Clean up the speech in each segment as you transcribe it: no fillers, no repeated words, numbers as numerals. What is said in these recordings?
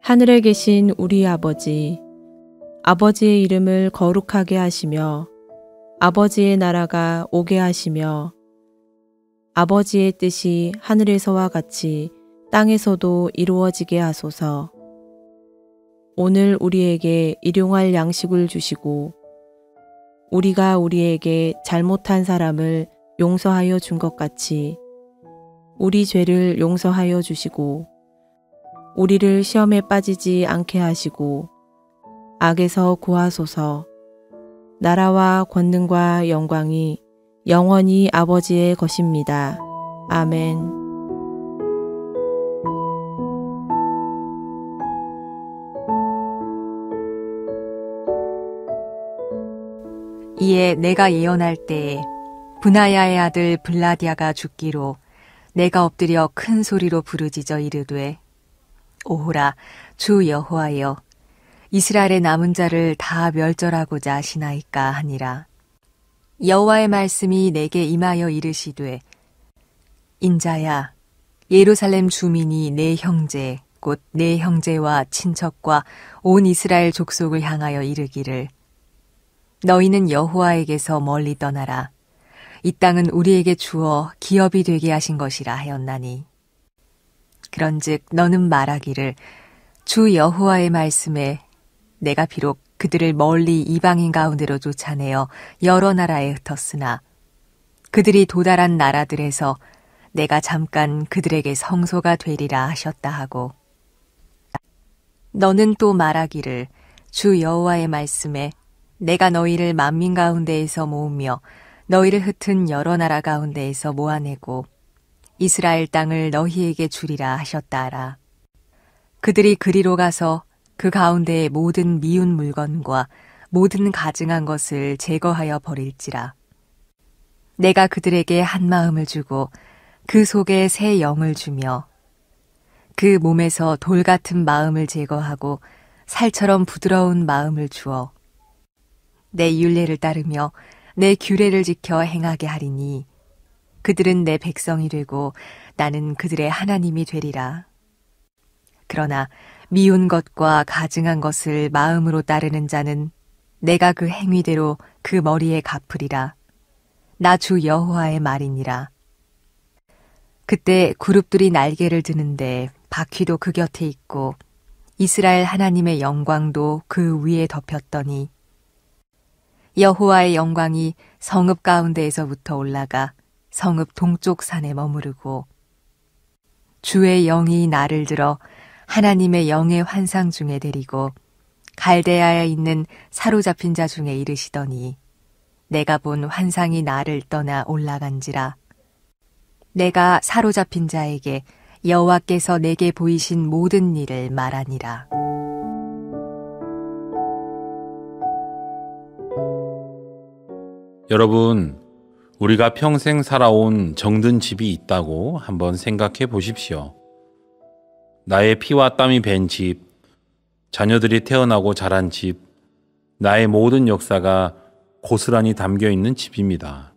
하늘에 계신 우리 아버지, 아버지의 이름을 거룩하게 하시며 아버지의 나라가 오게 하시며 아버지의 뜻이 하늘에서와 같이 땅에서도 이루어지게 하소서. 오늘 우리에게 일용할 양식을 주시고 우리가 우리에게 잘못한 사람을 용서하여 준 것 같이 우리 죄를 용서하여 주시고 우리를 시험에 빠지지 않게 하시고 악에서 구하소서. 나라와 권능과 영광이 영원히 아버지의 것입니다. 아멘. 이에 내가 예언할 때에 브나야의 아들 블라디아가 죽기로 내가 엎드려 큰 소리로 부르짖어 이르되 오호라 주 여호와여 이스라엘의 남은 자를 다 멸절하고자 하시나이까 하니라. 여호와의 말씀이 내게 임하여 이르시되 인자야 예루살렘 주민이 내 형제 곧 내 형제와 친척과 온 이스라엘 족속을 향하여 이르기를 너희는 여호와에게서 멀리 떠나라. 이 땅은 우리에게 주어 기업이 되게 하신 것이라 하였나니 그런즉 너는 말하기를 주 여호와의 말씀에 내가 비록 그들을 멀리 이방인 가운데로 쫓아내어 여러 나라에 흩었으나 그들이 도달한 나라들에서 내가 잠깐 그들에게 성소가 되리라 하셨다 하고 너는 또 말하기를 주 여호와의 말씀에 내가 너희를 만민 가운데에서 모으며 너희를 흩은 여러 나라 가운데에서 모아내고 이스라엘 땅을 너희에게 주리라 하셨다 하라. 그들이 그리로 가서 그 가운데의 모든 미운 물건과 모든 가증한 것을 제거하여 버릴지라. 내가 그들에게 한 마음을 주고 그 속에 새 영을 주며 그 몸에서 돌 같은 마음을 제거하고 살처럼 부드러운 마음을 주어 내 율례를 따르며 내 규례를 지켜 행하게 하리니 그들은 내 백성이 되고 나는 그들의 하나님이 되리라. 그러나 미운 것과 가증한 것을 마음으로 따르는 자는 내가 그 행위대로 그 머리에 갚으리라. 나 주 여호와의 말이니라. 그때 그룹들이 날개를 드는데 바퀴도 그 곁에 있고 이스라엘 하나님의 영광도 그 위에 덮였더니 여호와의 영광이 성읍 가운데에서부터 올라가 성읍 동쪽 산에 머무르고 주의 영이 나를 들어 하나님의 영의 환상 중에 데리고 갈대아에 있는 사로잡힌 자 중에 이르시더니 내가 본 환상이 나를 떠나 올라간지라. 내가 사로잡힌 자에게 여호와께서 내게 보이신 모든 일을 말하니라. 여러분, 우리가 평생 살아온 정든 집이 있다고 한번 생각해 보십시오. 나의 피와 땀이 밴 집, 자녀들이 태어나고 자란 집, 나의 모든 역사가 고스란히 담겨 있는 집입니다.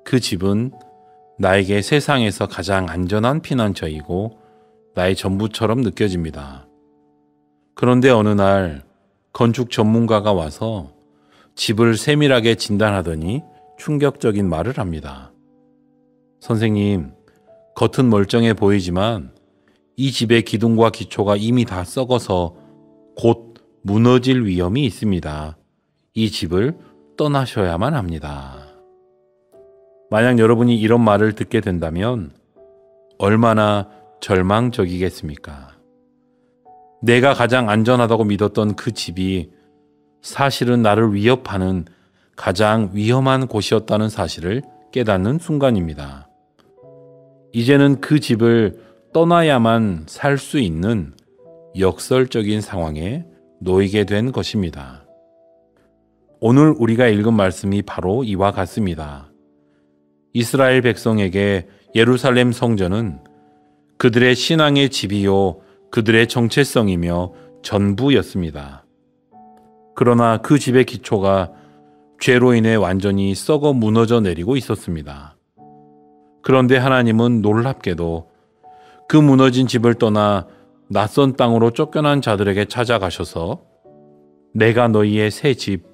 그 집은 나에게 세상에서 가장 안전한 피난처이고 나의 전부처럼 느껴집니다. 그런데 어느 날 건축 전문가가 와서 집을 세밀하게 진단하더니 충격적인 말을 합니다. 선생님, 겉은 멀쩡해 보이지만 이 집의 기둥과 기초가 이미 다 썩어서 곧 무너질 위험이 있습니다. 이 집을 떠나셔야만 합니다. 만약 여러분이 이런 말을 듣게 된다면 얼마나 절망적이겠습니까? 내가 가장 안전하다고 믿었던 그 집이 사실은 나를 위협하는 가장 위험한 곳이었다는 사실을 깨닫는 순간입니다. 이제는 그 집을 떠나야만 살 수 있는 역설적인 상황에 놓이게 된 것입니다. 오늘 우리가 읽은 말씀이 바로 이와 같습니다. 이스라엘 백성에게 예루살렘 성전은 그들의 신앙의 집이요 그들의 정체성이며 전부였습니다. 그러나 그 집의 기초가 죄로 인해 완전히 썩어 무너져 내리고 있었습니다. 그런데 하나님은 놀랍게도 그 무너진 집을 떠나 낯선 땅으로 쫓겨난 자들에게 찾아가셔서 내가 너희의 새 집,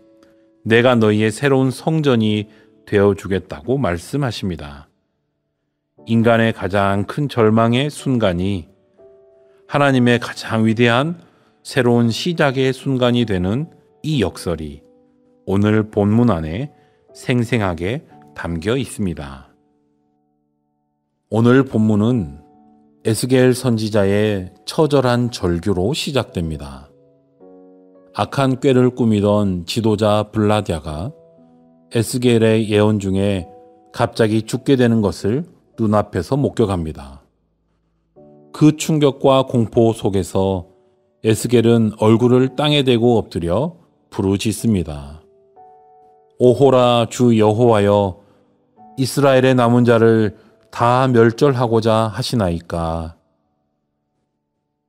내가 너희의 새로운 성전이 되어주겠다고 말씀하십니다. 인간의 가장 큰 절망의 순간이 하나님의 가장 위대한 새로운 시작의 순간이 되는 이 역설이 오늘 본문 안에 생생하게 담겨 있습니다. 오늘 본문은 에스겔 선지자의 처절한 절규로 시작됩니다. 악한 꾀를 꾸미던 지도자 블라디아가 에스겔의 예언 중에 갑자기 죽게 되는 것을 눈앞에서 목격합니다. 그 충격과 공포 속에서 에스겔은 얼굴을 땅에 대고 엎드려 부르짖습니다. 오호라 주 여호와여, 이스라엘의 남은 자를 다 멸절하고자 하시나이까.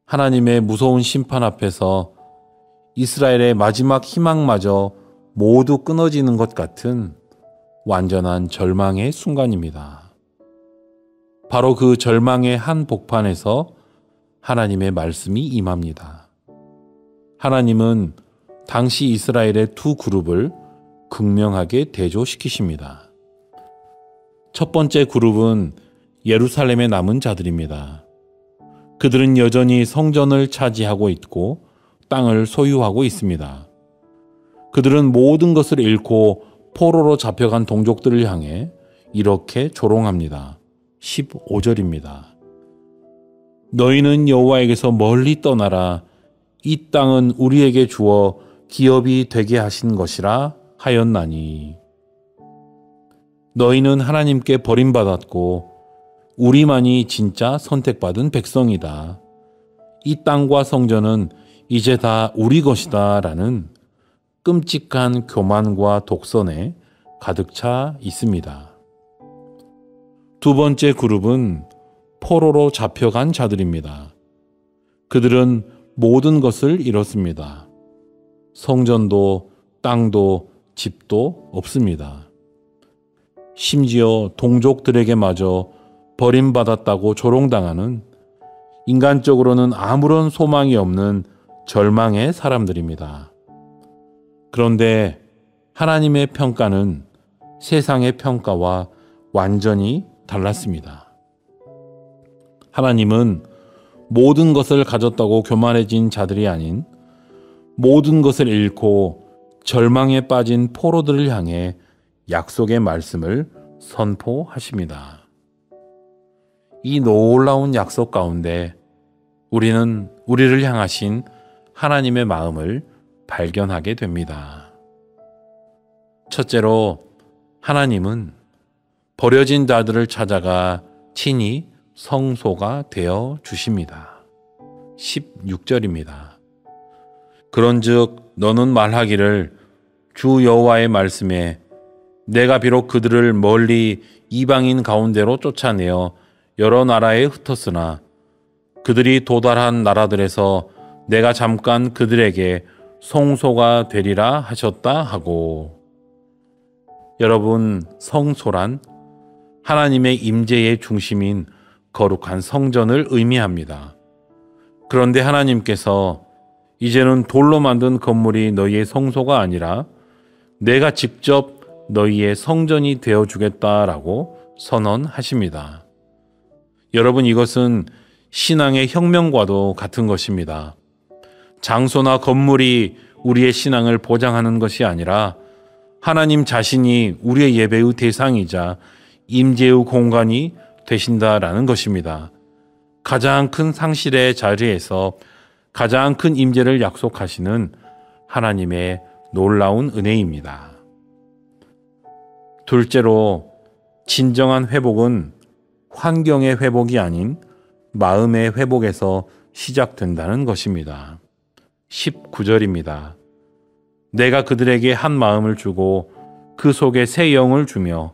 하나님의 무서운 심판 앞에서 이스라엘의 마지막 희망마저 모두 끊어지는 것 같은 완전한 절망의 순간입니다. 바로 그 절망의 한 복판에서 하나님의 말씀이 임합니다. 하나님은 당시 이스라엘의 두 그룹을 극명하게 대조시키십니다. 첫 번째 그룹은 예루살렘에 남은 자들입니다. 그들은 여전히 성전을 차지하고 있고 땅을 소유하고 있습니다. 그들은 모든 것을 잃고 포로로 잡혀간 동족들을 향해 이렇게 조롱합니다. 15절입니다. 너희는 여호와에게서 멀리 떠나라. 이 땅은 우리에게 주어 기업이 되게 하신 것이라 하였나니. 너희는 하나님께 버림받았고 우리만이 진짜 선택받은 백성이다. 이 땅과 성전은 이제 다 우리 것이다 라는 끔찍한 교만과 독선에 가득 차 있습니다. 두 번째 그룹은 포로로 잡혀간 자들입니다. 그들은 모든 것을 잃었습니다. 성전도 땅도 집도 없습니다. 심지어 동족들에게마저 버림받았다고 조롱당하는 인간적으로는 아무런 소망이 없는 절망의 사람들입니다. 그런데 하나님의 평가는 세상의 평가와 완전히 달랐습니다. 하나님은 모든 것을 가졌다고 교만해진 자들이 아닌 모든 것을 잃고 절망에 빠진 포로들을 향해 약속의 말씀을 선포하십니다. 이 놀라운 약속 가운데 우리는 우리를 향하신 하나님의 마음을 발견하게 됩니다. 첫째로 하나님은 버려진 자들을 찾아가 친히 성소가 되어 주십니다. 16절입니다. 그런즉 너는 말하기를 주 여호와의 말씀에 내가 비록 그들을 멀리 이방인 가운데로 쫓아내어 여러 나라에 흩었으나 그들이 도달한 나라들에서 내가 잠깐 그들에게 성소가 되리라 하셨다 하고. 여러분, 성소란 하나님의 임재의 중심인 거룩한 성전을 의미합니다. 그런데 하나님께서 이제는 돌로 만든 건물이 너희의 성소가 아니라 내가 직접 너희의 성전이 되어주겠다라고 선언하십니다. 여러분, 이것은 신앙의 혁명과도 같은 것입니다. 장소나 건물이 우리의 신앙을 보장하는 것이 아니라 하나님 자신이 우리의 예배의 대상이자 임재의 공간이 되신다라는 것입니다. 가장 큰 상실의 자리에서 가장 큰 임재를 약속하시는 하나님의 놀라운 은혜입니다. 둘째로, 진정한 회복은 환경의 회복이 아닌 마음의 회복에서 시작된다는 것입니다. 19절입니다. 내가 그들에게 한 마음을 주고 그 속에 새 영을 주며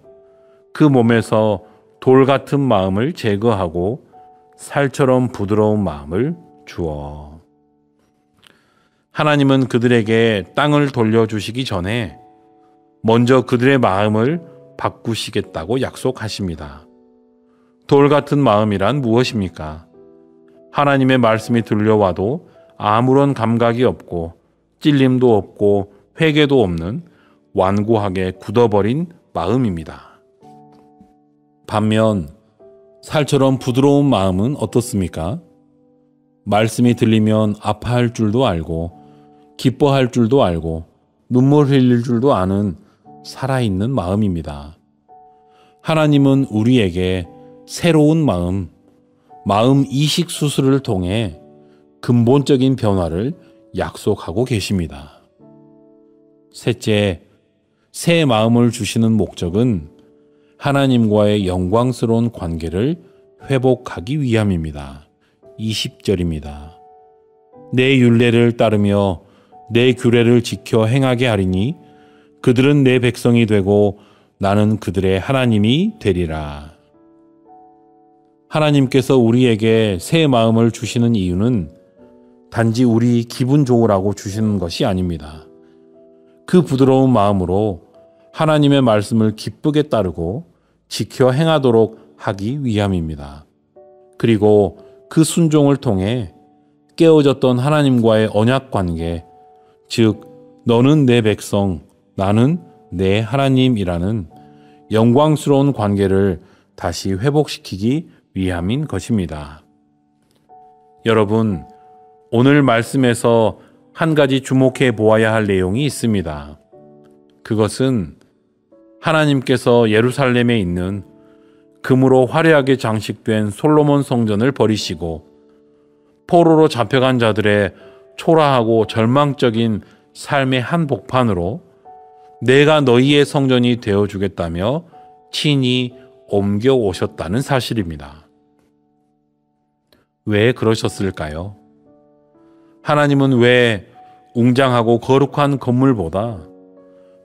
그 몸에서 돌 같은 마음을 제거하고 살처럼 부드러운 마음을 주어. 하나님은 그들에게 땅을 돌려주시기 전에 먼저 그들의 마음을 바꾸시겠다고 약속하십니다. 돌 같은 마음이란 무엇입니까? 하나님의 말씀이 들려와도 아무런 감각이 없고 찔림도 없고 회개도 없는 완고하게 굳어버린 마음입니다. 반면 살처럼 부드러운 마음은 어떻습니까? 말씀이 들리면 아파할 줄도 알고 기뻐할 줄도 알고 눈물 흘릴 줄도 아는 살아있는 마음입니다. 하나님은 우리에게 새로운 마음 이식 수술을 통해 근본적인 변화를 약속하고 계십니다. 셋째, 새 마음을 주시는 목적은 하나님과의 영광스러운 관계를 회복하기 위함입니다. 20절입니다. 내 율례를 따르며 내 규례를 지켜 행하게 하리니 그들은 내 백성이 되고 나는 그들의 하나님이 되리라. 하나님께서 우리에게 새 마음을 주시는 이유는 단지 우리 기분 좋으라고 주시는 것이 아닙니다. 그 부드러운 마음으로 하나님의 말씀을 기쁘게 따르고 지켜 행하도록 하기 위함입니다. 그리고 그 순종을 통해 깨어졌던 하나님과의 언약 관계, 즉 너는 내 백성, 나는 내 하나님이라는 영광스러운 관계를 다시 회복시키기 위함인 것입니다. 여러분, 오늘 말씀에서 한 가지 주목해 보아야 할 내용이 있습니다. 그것은 하나님께서 예루살렘에 있는 금으로 화려하게 장식된 솔로몬 성전을 버리시고 포로로 잡혀간 자들의 초라하고 절망적인 삶의 한복판으로 내가 너희의 성전이 되어주겠다며 친히 옮겨오셨다는 사실입니다. 왜 그러셨을까요? 하나님은 왜 웅장하고 거룩한 건물보다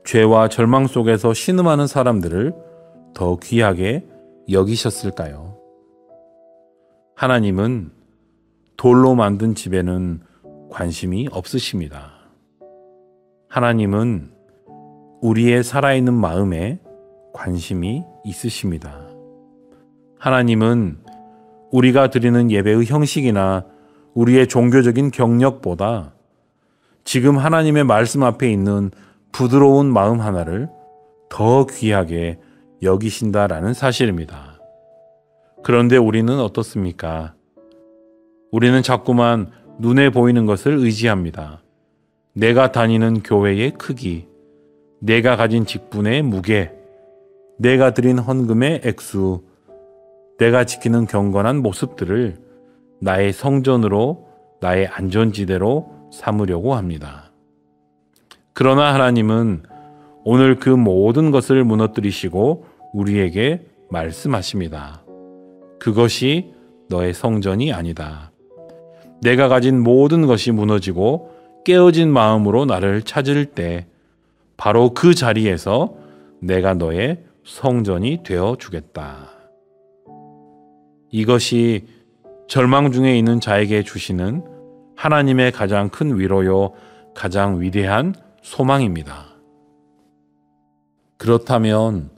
죄와 절망 속에서 신음하는 사람들을 더 귀하게 여기셨을까요? 하나님은 돌로 만든 집에는 관심이 없으십니다. 하나님은 우리의 살아있는 마음에 관심이 있으십니다. 하나님은 우리가 드리는 예배의 형식이나 우리의 종교적인 경력보다 지금 하나님의 말씀 앞에 있는 부드러운 마음 하나를 더 귀하게 여기신다라는 사실입니다. 그런데 우리는 어떻습니까? 우리는 자꾸만 눈에 보이는 것을 의지합니다. 내가 다니는 교회의 크기, 내가 가진 직분의 무게, 내가 드린 헌금의 액수, 내가 지키는 경건한 모습들을 나의 성전으로, 나의 안전지대로 삼으려고 합니다. 그러나 하나님은 오늘 그 모든 것을 무너뜨리시고 우리에게 말씀하십니다. 그것이 너의 성전이 아니다. 내가 가진 모든 것이 무너지고 깨어진 마음으로 나를 찾을 때 바로 그 자리에서 내가 너의 성전이 되어 주겠다. 이것이 절망 중에 있는 자에게 주시는 하나님의 가장 큰 위로요, 가장 위대한 소망입니다. 그렇다면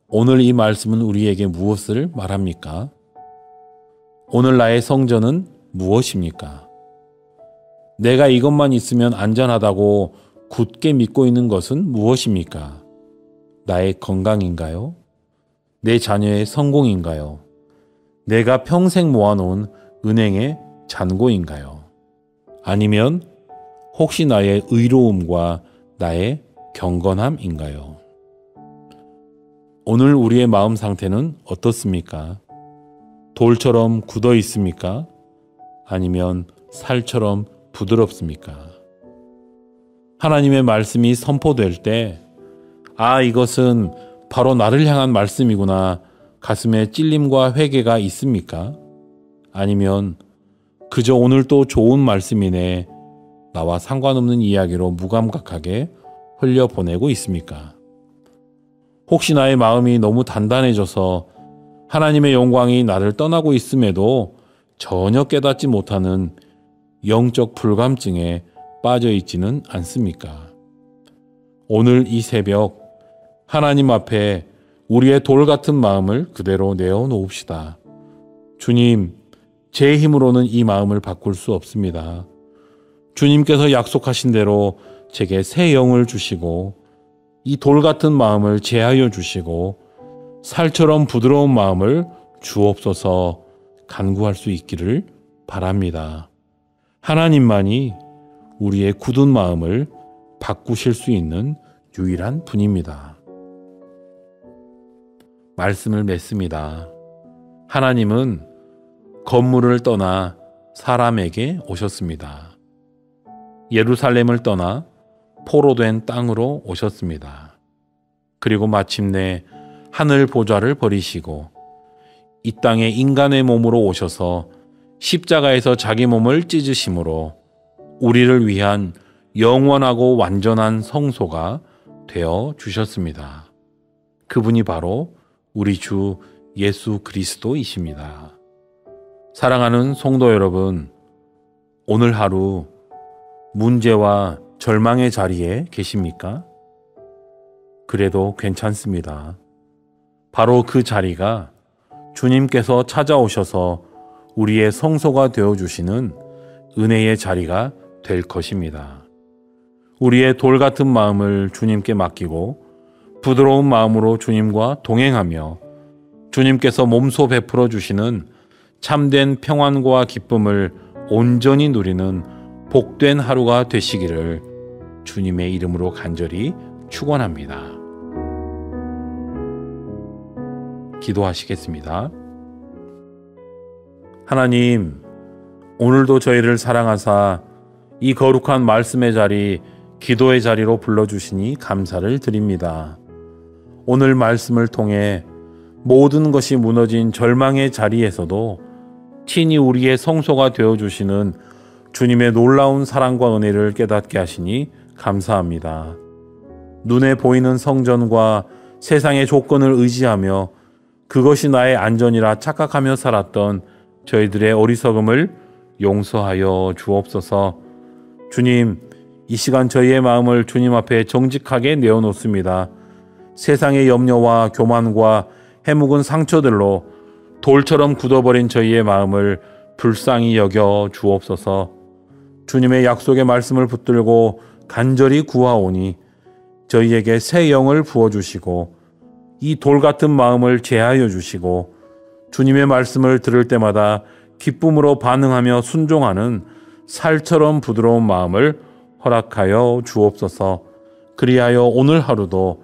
오늘 이 말씀은 우리에게 무엇을 말합니까? 오늘 나의 성전은 무엇입니까? 내가 이것만 있으면 안전하다고 굳게 믿고 있는 것은 무엇입니까? 나의 건강인가요? 내 자녀의 성공인가요? 내가 평생 모아놓은 은행의 잔고인가요? 아니면 혹시 나의 의로움과 나의 경건함인가요? 오늘 우리의 마음 상태는 어떻습니까? 돌처럼 굳어 있습니까? 아니면 살처럼 부드럽습니까? 하나님의 말씀이 선포될 때, 이것은 바로 나를 향한 말씀이구나, 가슴에 찔림과 회개가 있습니까? 아니면 그저 오늘 또 좋은 말씀이네, 나와 상관없는 이야기로 무감각하게 흘려보내고 있습니까? 혹시 나의 마음이 너무 단단해져서 하나님의 영광이 나를 떠나고 있음에도 전혀 깨닫지 못하는 영적 불감증에 빠져 있지는 않습니까? 오늘 이 새벽 하나님 앞에 우리의 돌 같은 마음을 그대로 내어놓읍시다. 주님, 제 힘으로는 이 마음을 바꿀 수 없습니다. 주님께서 약속하신 대로 제게 새 영을 주시고 이 돌 같은 마음을 제하여 주시고 살처럼 부드러운 마음을 주옵소서 간구할 수 있기를 바랍니다. 하나님만이 우리의 굳은 마음을 바꾸실 수 있는 유일한 분입니다. 말씀을 맺습니다. 하나님은 건물을 떠나 사람에게 오셨습니다. 예루살렘을 떠나 포로된 땅으로 오셨습니다. 그리고 마침내 하늘 보좌를 버리시고 이 땅에 인간의 몸으로 오셔서 십자가에서 자기 몸을 찢으심으로 우리를 위한 영원하고 완전한 성소가 되어 주셨습니다. 그분이 바로 우리 주 예수 그리스도이십니다. 사랑하는 성도 여러분, 오늘 하루 문제와 절망의 자리에 계십니까? 그래도 괜찮습니다. 바로 그 자리가 주님께서 찾아오셔서 우리의 성소가 되어주시는 은혜의 자리가 될 것입니다. 우리의 돌 같은 마음을 주님께 맡기고 부드러운 마음으로 주님과 동행하며 주님께서 몸소 베풀어 주시는 참된 평안과 기쁨을 온전히 누리는 복된 하루가 되시기를 주님의 이름으로 간절히 축원합니다. 기도하시겠습니다. 하나님, 오늘도 저희를 사랑하사 이 거룩한 말씀의 자리, 기도의 자리로 불러주시니 감사를 드립니다. 오늘 말씀을 통해 모든 것이 무너진 절망의 자리에서도 친히 우리의 성소가 되어주시는 주님의 놀라운 사랑과 은혜를 깨닫게 하시니 감사합니다. 눈에 보이는 성전과 세상의 조건을 의지하며 그것이 나의 안전이라 착각하며 살았던 저희들의 어리석음을 용서하여 주옵소서. 주님, 이 시간 저희의 마음을 주님 앞에 정직하게 내어놓습니다. 세상의 염려와 교만과 해묵은 상처들로 돌처럼 굳어버린 저희의 마음을 불쌍히 여겨 주옵소서. 주님의 약속의 말씀을 붙들고 간절히 구하오니 저희에게 새 영을 부어주시고 이 돌 같은 마음을 제하여 주시고 주님의 말씀을 들을 때마다 기쁨으로 반응하며 순종하는 살처럼 부드러운 마음을 허락하여 주옵소서. 그리하여 오늘 하루도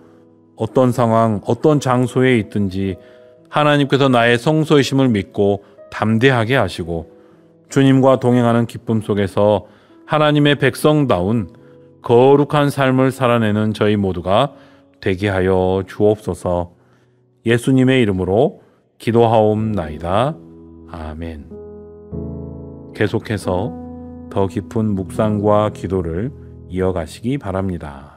어떤 상황, 어떤 장소에 있든지 하나님께서 나의 성소이심을 믿고 담대하게 하시고 주님과 동행하는 기쁨 속에서 하나님의 백성다운 거룩한 삶을 살아내는 저희 모두가 되게 하여 주옵소서. 예수님의 이름으로 기도하옵나이다. 아멘. 계속해서 더 깊은 묵상과 기도를 이어가시기 바랍니다.